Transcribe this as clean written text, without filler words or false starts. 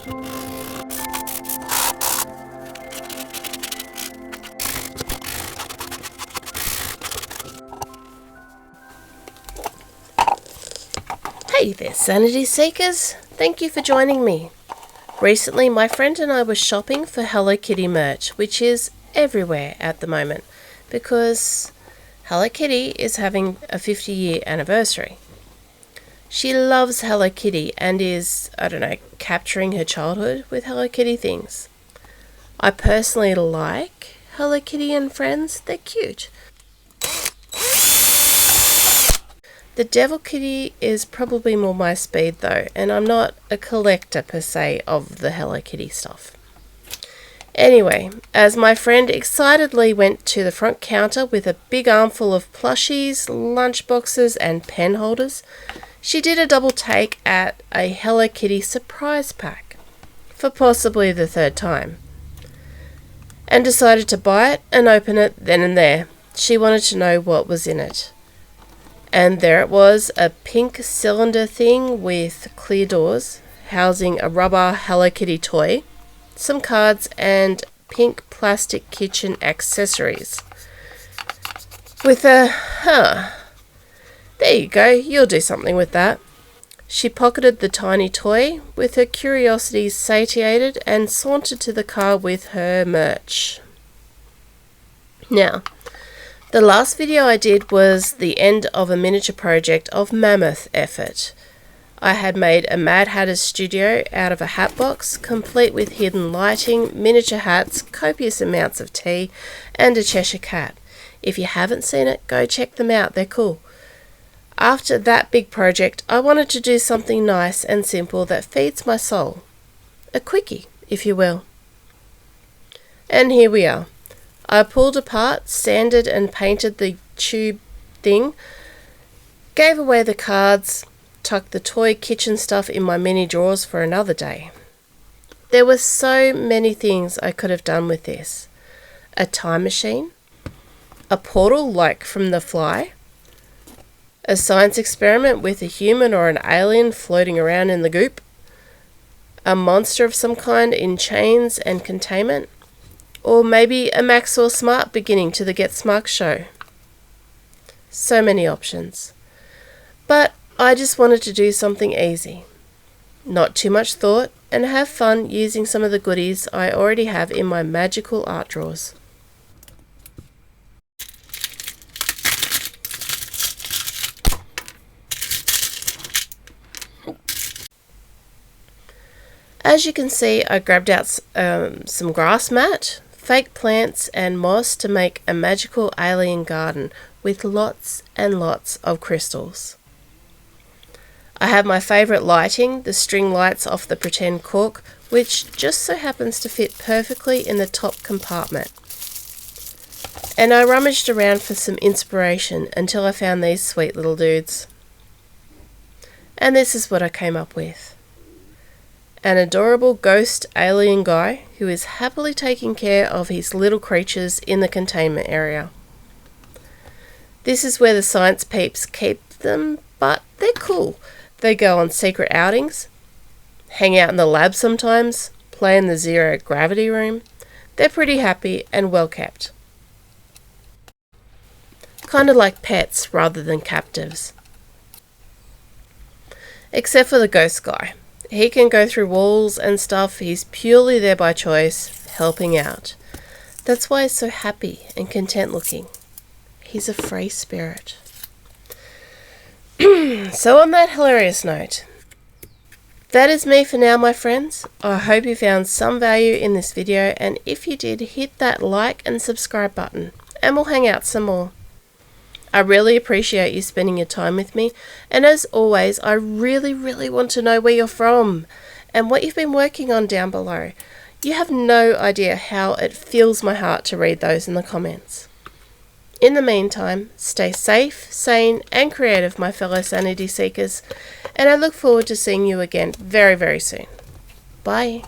Hey there, Sanity Seekers! Thank you for joining me. Recently, my friend and I were shopping for Hello Kitty merch, which is everywhere at the moment, because Hello Kitty is having a 50-year anniversary. She loves Hello Kitty and is, capturing her childhood with Hello Kitty things. I personally like Hello Kitty and friends, they're cute. The Devil Kitty is probably more my speed though, and I'm not a collector per se of the Hello Kitty stuff. Anyway, as my friend excitedly went to the front counter with a big armful of plushies, lunch boxes and pen holders, she did a double take at a Hello Kitty surprise pack, for possibly the third time, and decided to buy it and open it then and there. She wanted to know what was in it. And there it was, a pink cylinder thing with clear doors, housing a rubber Hello Kitty toy, some cards, and pink plastic kitchen accessories. With a, there you go, you'll do something with that. She pocketed the tiny toy, with her curiosity satiated, and sauntered to the car with her merch. Now, the last video I did was the end of a miniature project of mammoth effort. I had made a Mad Hatter's studio out of a hat box, complete with hidden lighting, miniature hats, copious amounts of tea, and a Cheshire cat. If you haven't seen it, go check them out, they're cool. After that big project, I wanted to do something nice and simple that feeds my soul. A quickie, if you will. And here we are. I pulled apart, sanded and painted the tube thing, gave away the cards, tucked the toy kitchen stuff in my mini drawers for another day. There were so many things I could have done with this. A time machine, a portal like from The Fly, a science experiment with a human or an alien floating around in the goop, a monster of some kind in chains and containment, or maybe a Maxwell Smart beginning to the Get Smart show. So many options. But I just wanted to do something easy. Not too much thought, and have fun using some of the goodies I already have in my magical art drawers. As you can see, I grabbed out some grass mat, fake plants and moss to make a magical alien garden with lots and lots of crystals. I have my favourite lighting, the string lights off the pretend cork, which just so happens to fit perfectly in the top compartment. And I rummaged around for some inspiration until I found these sweet little dudes. And this is what I came up with. An adorable ghost alien guy who is happily taking care of his little creatures in the containment area. This is where the science peeps keep them, but they're cool. They go on secret outings, hang out in the lab sometimes, play in the zero gravity room. They're pretty happy and well kept. Kind of like pets rather than captives. Except for the ghost guy. He can go through walls and stuff. He's purely there by choice, helping out. That's why he's so happy and content looking. He's a free spirit. So on that hilarious note, that is me for now, my friends. I hope you found some value in this video, and if you did, hit that like and subscribe button, and we'll hang out some more. I really appreciate you spending your time with me, and as always, I really want to know where you're from and what you've been working on down below. You have no idea how it fills my heart to read those in the comments. In the meantime, stay safe, sane and creative, my fellow sanity seekers, and I look forward to seeing you again very soon. Bye.